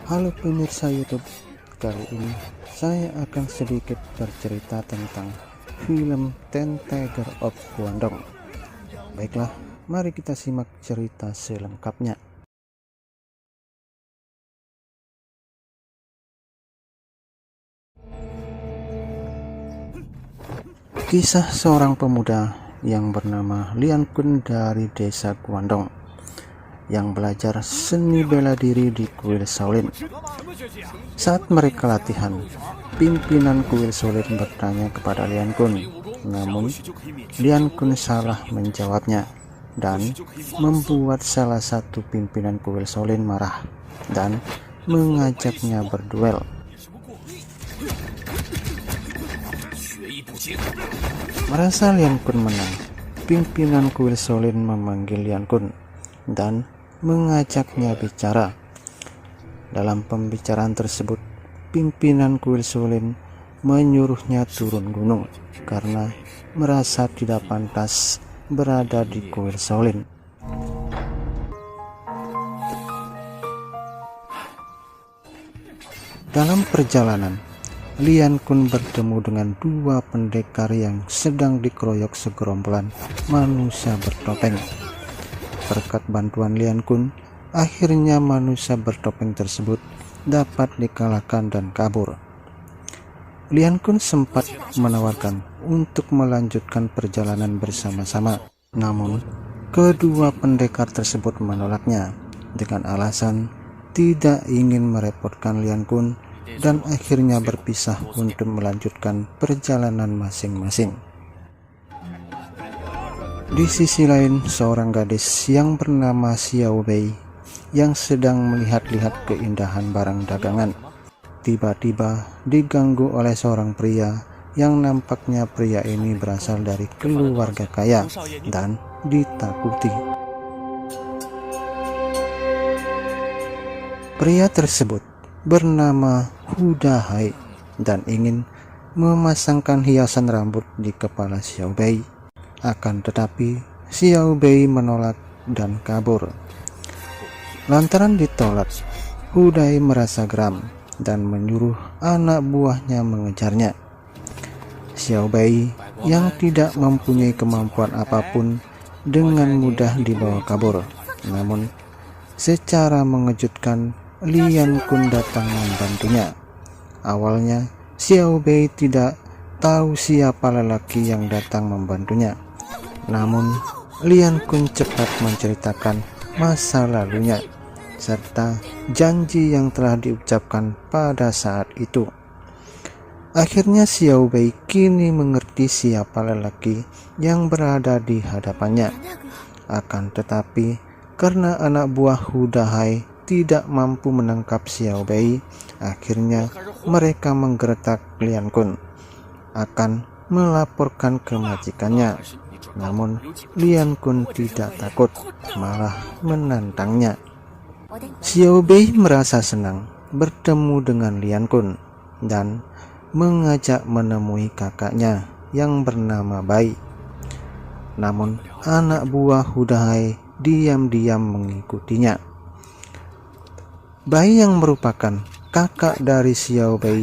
Halo pemirsa YouTube, kali ini saya akan sedikit bercerita tentang film Ten Tiger of Guangdong. Baiklah, mari kita simak cerita selengkapnya. Kisah seorang pemuda yang bernama Lian Kun dari desa Guangdong yang belajar seni bela diri di kuil Shaolin. Saat mereka latihan, pimpinan kuil Shaolin bertanya kepada Lian Kun, namun Lian Kun salah menjawabnya dan membuat salah satu pimpinan kuil Shaolin marah dan mengajaknya berduel. Merasa Lian Kun menang, pimpinan kuil Shaolin memanggil Lian Kun dan mengajaknya bicara. Dalam pembicaraan tersebut, pimpinan kuil Shaolin menyuruhnya turun gunung karena merasa tidak pantas berada di kuil Shaolin. Dalam perjalanan, Lian Kun bertemu dengan dua pendekar yang sedang dikeroyok segerombolan manusia bertopeng. Berkat bantuan Lian Kun, akhirnya manusia bertopeng tersebut dapat dikalahkan dan kabur. Lian Kun sempat menawarkan untuk melanjutkan perjalanan bersama-sama, namun kedua pendekar tersebut menolaknya dengan alasan tidak ingin merepotkan Lian Kun dan akhirnya berpisah untuk melanjutkan perjalanan masing-masing. Di sisi lain, seorang gadis yang bernama Xiao Bei yang sedang melihat-lihat keindahan barang dagangan tiba-tiba diganggu oleh seorang pria yang nampaknya pria ini berasal dari keluarga kaya dan ditakuti. Pria tersebut bernama Hu Dahai dan ingin memasangkan hiasan rambut di kepala Xiao Bei. Akan tetapi Xiao Bei menolak dan kabur. Lantaran ditolak, Hu Dahai merasa geram dan menyuruh anak buahnya mengejarnya. Xiao Bei yang tidak mempunyai kemampuan apapun dengan mudah dibawa kabur. Namun secara mengejutkan, Lian Kun datang membantunya. Awalnya Xiao Bei tidak tahu siapa lelaki yang datang membantunya. Namun Lian Kun cepat menceritakan masa lalunya serta janji yang telah diucapkan pada saat itu. Akhirnya Xiao Bei kini mengerti siapa lelaki yang berada di hadapannya. Akan tetapi karena anak buah Hu Dahai tidak mampu menangkap Xiao Bei, akhirnya mereka menggertak Lian Kun akan melaporkan ke majikannya. Namun Lian Kun tidak takut, malah menantangnya. Xiao Bei merasa senang bertemu dengan Lian Kun dan mengajak menemui kakaknya yang bernama Bai. Namun anak buah Hu Dahai diam-diam mengikutinya. Bai yang merupakan kakak dari Xiao Bei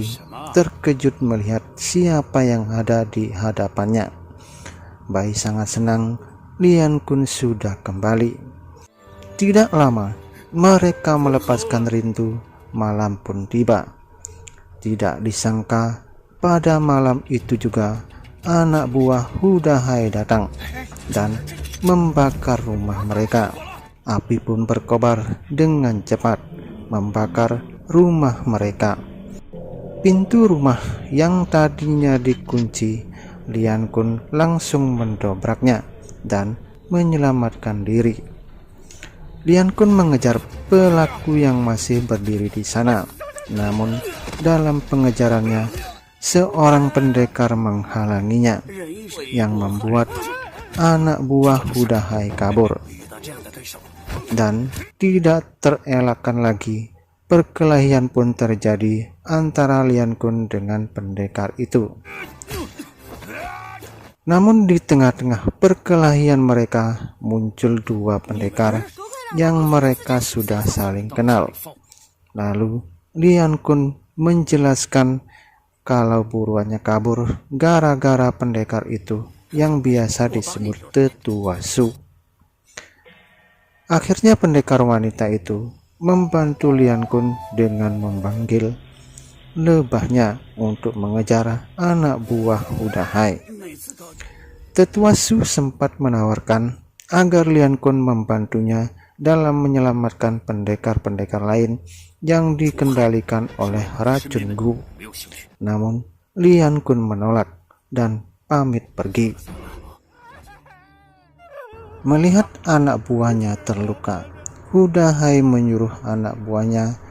terkejut melihat siapa yang ada di hadapannya. Bai sangat senang Lian Kun sudah kembali. Tidak lama mereka melepaskan rintu, malam pun tiba. Tidak disangka pada malam itu juga anak buah Hu Dahai datang dan membakar rumah mereka. Api pun berkobar dengan cepat membakar rumah mereka. Pintu rumah yang tadinya dikunci, Lian Kun langsung mendobraknya dan menyelamatkan diri. Lian Kun mengejar pelaku yang masih berdiri di sana. Namun dalam pengejarannya, seorang pendekar menghalanginya yang membuat anak buah Hu Dahai kabur. Dan tidak terelakkan lagi, perkelahian pun terjadi antara Lian Kun dengan pendekar itu. Namun di tengah-tengah perkelahian mereka muncul dua pendekar yang mereka sudah saling kenal. Lalu Lian Kun menjelaskan kalau buruannya kabur gara-gara pendekar itu yang biasa disebut Tetua Su. Akhirnya pendekar wanita itu membantu Lian Kun dengan memanggil lebahnya untuk mengejar anak buah Hu Dahai. Tetua Su sempat menawarkan agar Lian Kun membantunya dalam menyelamatkan pendekar-pendekar lain yang dikendalikan oleh racun Gu. Namun Lian Kun menolak dan pamit pergi. Melihat anak buahnya terluka, Hu Dahai menyuruh anak buahnya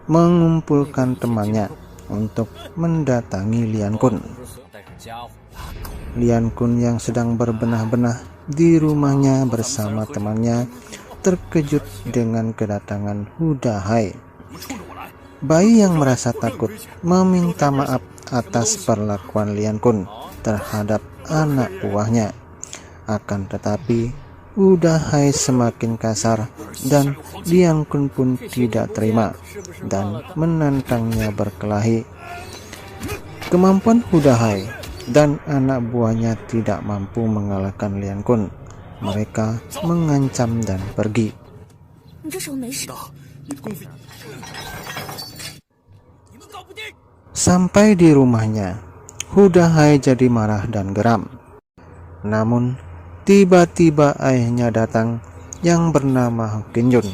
mengumpulkan temannya untuk mendatangi Lian Kun. Lian Kun yang sedang berbenah-benah di rumahnya bersama temannya terkejut dengan kedatangan Hu Dahai. Bayi yang merasa takut meminta maaf atas perlakuan Lian Kun terhadap anak buahnya. Akan tetapi Hu Dahai semakin kasar dan Lian Kun pun tidak terima dan menantangnya berkelahi. Kemampuan Hu Dahai dan anak buahnya tidak mampu mengalahkan Lian Kun. Mereka mengancam dan pergi. Sampai di rumahnya, Hu Dahai jadi marah dan geram. Namun tiba-tiba ayahnya datang yang bernama Hokin Yun,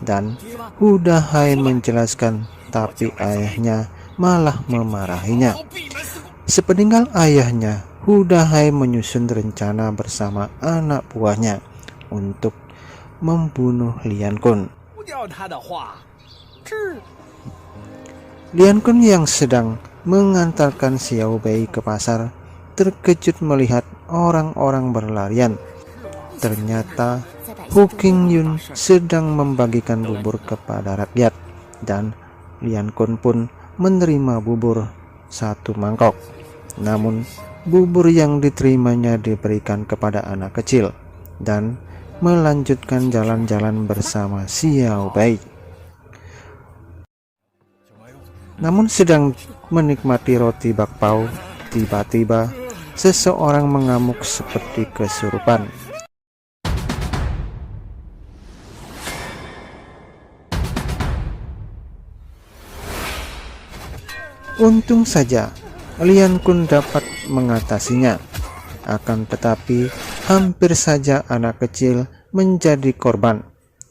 dan Hu Dahai menjelaskan, tapi ayahnya malah memarahinya. Sepeninggal ayahnya, Hu Dahai menyusun rencana bersama anak buahnya untuk membunuh Lian Kun. Lian Kun yang sedang mengantarkan Xiao Bei ke pasar terkejut melihat orang-orang berlarian. Ternyata Hokin Yun sedang membagikan bubur kepada rakyat, dan Lian Kun pun menerima bubur satu mangkok. Namun bubur yang diterimanya diberikan kepada anak kecil dan melanjutkan jalan-jalan bersama Xiao Bei. Namun sedang menikmati roti bakpao, tiba-tiba seseorang mengamuk seperti kesurupan. Untung saja Lian Kun dapat mengatasinya. Akan tetapi hampir saja anak kecil menjadi korban.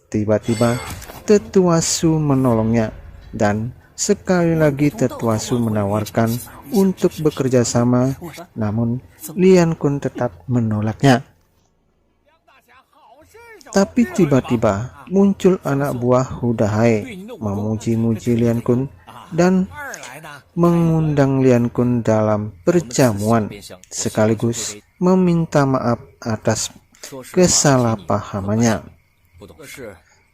Tiba-tiba Tetua Su menolongnya, dan sekali lagi Tetua Su menawarkan untuk bekerja sama, namun Lian Kun tetap menolaknya. Tapi tiba-tiba muncul anak buah Hu Dahai memuji-muji Lian Kun dan mengundang Lian Kun dalam perjamuan, sekaligus meminta maaf atas kesalahpahamannya.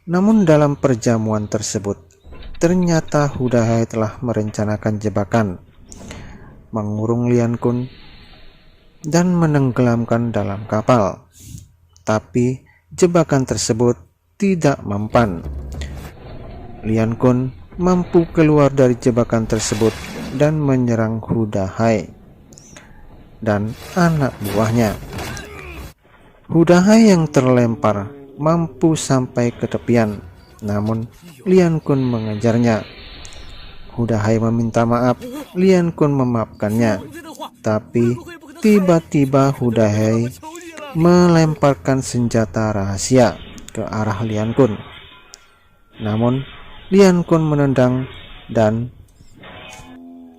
Namun dalam perjamuan tersebut, ternyata Hu Dahai telah merencanakan jebakan, mengurung Lian Kun dan menenggelamkan dalam kapal. Tapi jebakan tersebut tidak mempan. Lian Kun mampu keluar dari jebakan tersebut dan menyerang Hu Dahai dan anak buahnya. Hu Dahai yang terlempar mampu sampai ke tepian, namun Lian Kun mengejarnya. Hu Dahai meminta maaf, Lian Kun memaafkannya. Tapi tiba-tiba Hu Dahai melemparkan senjata rahasia ke arah Lian Kun. Namun Lian Kun menendang dan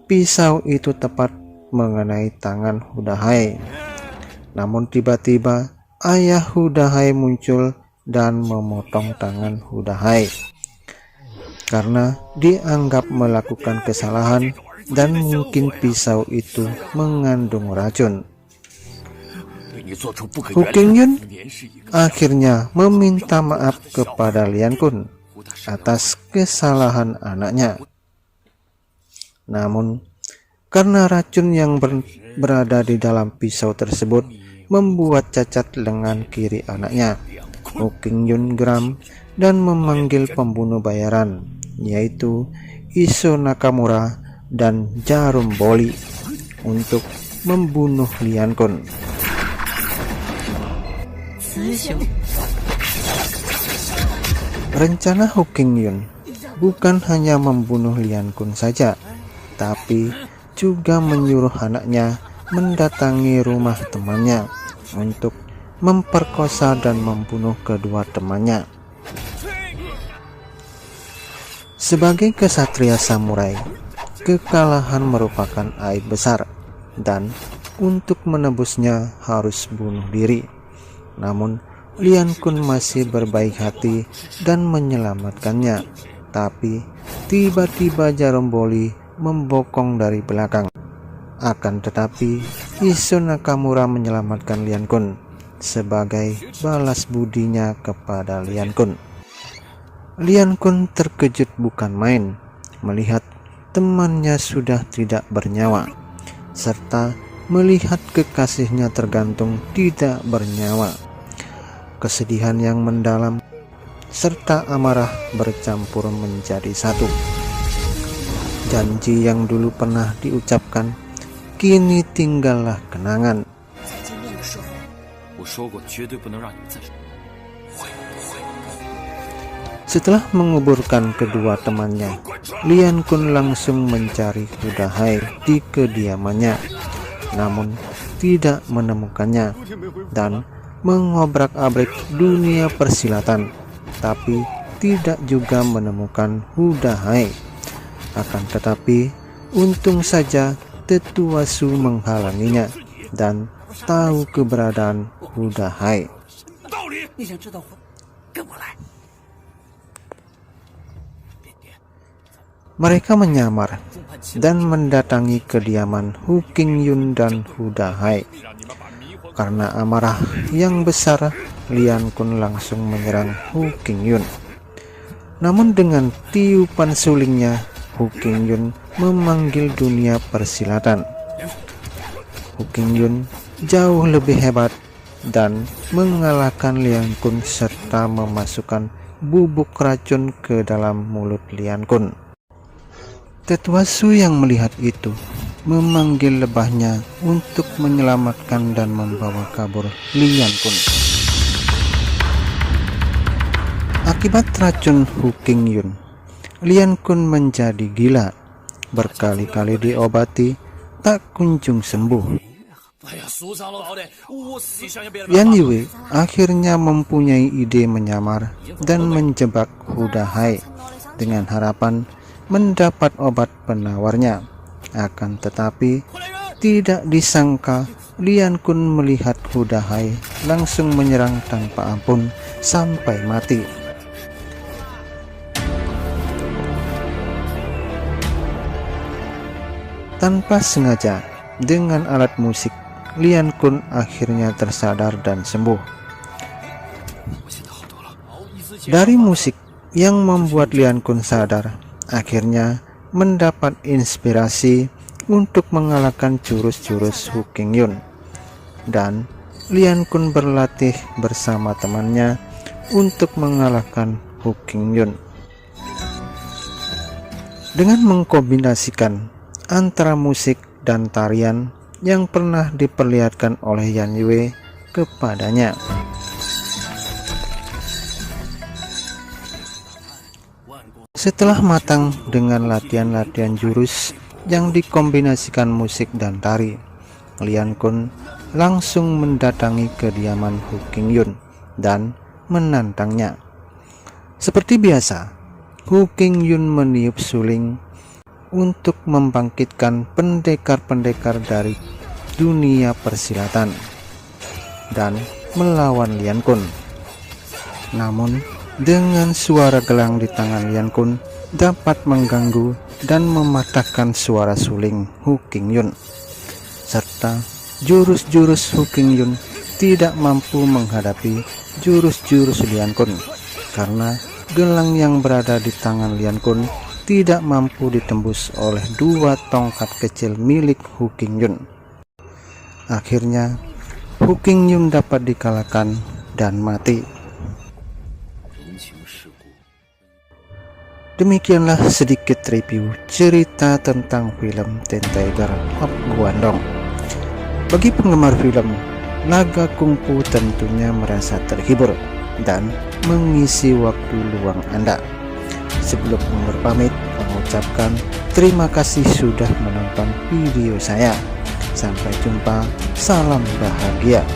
pisau itu tepat mengenai tangan Hu Dahai. Namun tiba-tiba ayah Hu Dahai muncul dan memotong tangan Hu Dahai karena dianggap melakukan kesalahan dan mungkin pisau itu mengandung racun. Hokin Yun akhirnya meminta maaf kepada Lian Kun atas kesalahan anaknya. Namun karena racun yang berada di dalam pisau tersebut membuat cacat lengan kiri anaknya, Hu Qingyun geram dan memanggil pembunuh bayaran, yaitu Iso Nakamura dan Jarum Boli, untuk membunuh Lian Kun. Rencana Hu Qingyun bukan hanya membunuh Lian Kun saja, tapi juga menyuruh anaknya mendatangi rumah temannya untuk memperkosa dan membunuh kedua temannya. Sebagai kesatria samurai, kekalahan merupakan aib besar, dan untuk menebusnya harus bunuh diri. Namun Lian Kun masih berbaik hati dan menyelamatkannya, tapi tiba-tiba Jarum Boli membokong dari belakang. Akan tetapi Iso Nakamura menyelamatkan Lian Kun sebagai balas budinya kepada Lian Kun. Lian Kun terkejut bukan main melihat temannya sudah tidak bernyawa, serta melihat kekasihnya tergantung tidak bernyawa. Kesedihan yang mendalam serta amarah bercampur menjadi satu. Janji yang dulu pernah diucapkan kini tinggallah kenangan. Setelah menguburkan kedua temannya, Lian Kun langsung mencari Hu Dahai di kediamannya, namun tidak menemukannya, dan mengobrak-abrik dunia persilatan, tapi tidak juga menemukan Hu Dahai. Akan tetapi untung saja Tetua Su menghalanginya dan tahu keberadaan Hu Dahai. Mereka menyamar dan mendatangi kediaman Hu Qingyun dan Hu Dahai. Karena amarah yang besar, Lian Kun langsung menyerang Hu Qingyun. Namun dengan tiupan sulingnya, Hu Qingyun memanggil dunia persilatan. Hu Qingyun jauh lebih hebat dan mengalahkan Lian Kun serta memasukkan bubuk racun ke dalam mulut Lian Kun. Tetua Su yang melihat itu memanggil lebahnya untuk menyelamatkan dan membawa kabur Lian Kun. Akibat racun Hu Qingyun, Lian Kun menjadi gila, berkali-kali diobati tak kunjung sembuh. Yan Yue akhirnya mempunyai ide menyamar dan menjebak Hu Dahai dengan harapan mendapat obat penawarnya. Akan tetapi tidak disangka Lian Kun melihat Hu Dahai langsung menyerang tanpa ampun sampai mati. Tanpa sengaja, dengan alat musik, Lian Kun akhirnya tersadar dan sembuh. Dari musik yang membuat Lian Kun sadar, akhirnya mendapat inspirasi untuk mengalahkan jurus-jurus Hu Qingyun, dan Lian Kun berlatih bersama temannya untuk mengalahkan Hu Qingyun. Dengan mengkombinasikan antara musik dan tarian yang pernah diperlihatkan oleh Yan Yue kepadanya. Setelah matang dengan latihan-latihan jurus yang dikombinasikan musik dan tari, Lian Kun langsung mendatangi kediaman Hu Qingyun dan menantangnya. Seperti biasa, Hu Qingyun meniup suling untuk membangkitkan pendekar-pendekar dari dunia persilatan dan melawan Lian Kun. Namun dengan suara gelang di tangan Lian Kun dapat mengganggu dan mematahkan suara suling Hu Qingyun, serta jurus-jurus Hu Qingyun tidak mampu menghadapi jurus-jurus Lian Kun karena gelang yang berada di tangan Lian Kun tidak mampu ditembus oleh dua tongkat kecil milik Hu Qingyun. Akhirnya Hu Qingyun dapat dikalahkan dan mati. Demikianlah sedikit review cerita tentang film Ten Tiger of Guangdong. Bagi penggemar film, laga kungfu tentunya merasa terhibur dan mengisi waktu luang Anda. Sebelum undur pamit, mengucapkan terima kasih sudah menonton video saya. Sampai jumpa, salam bahagia.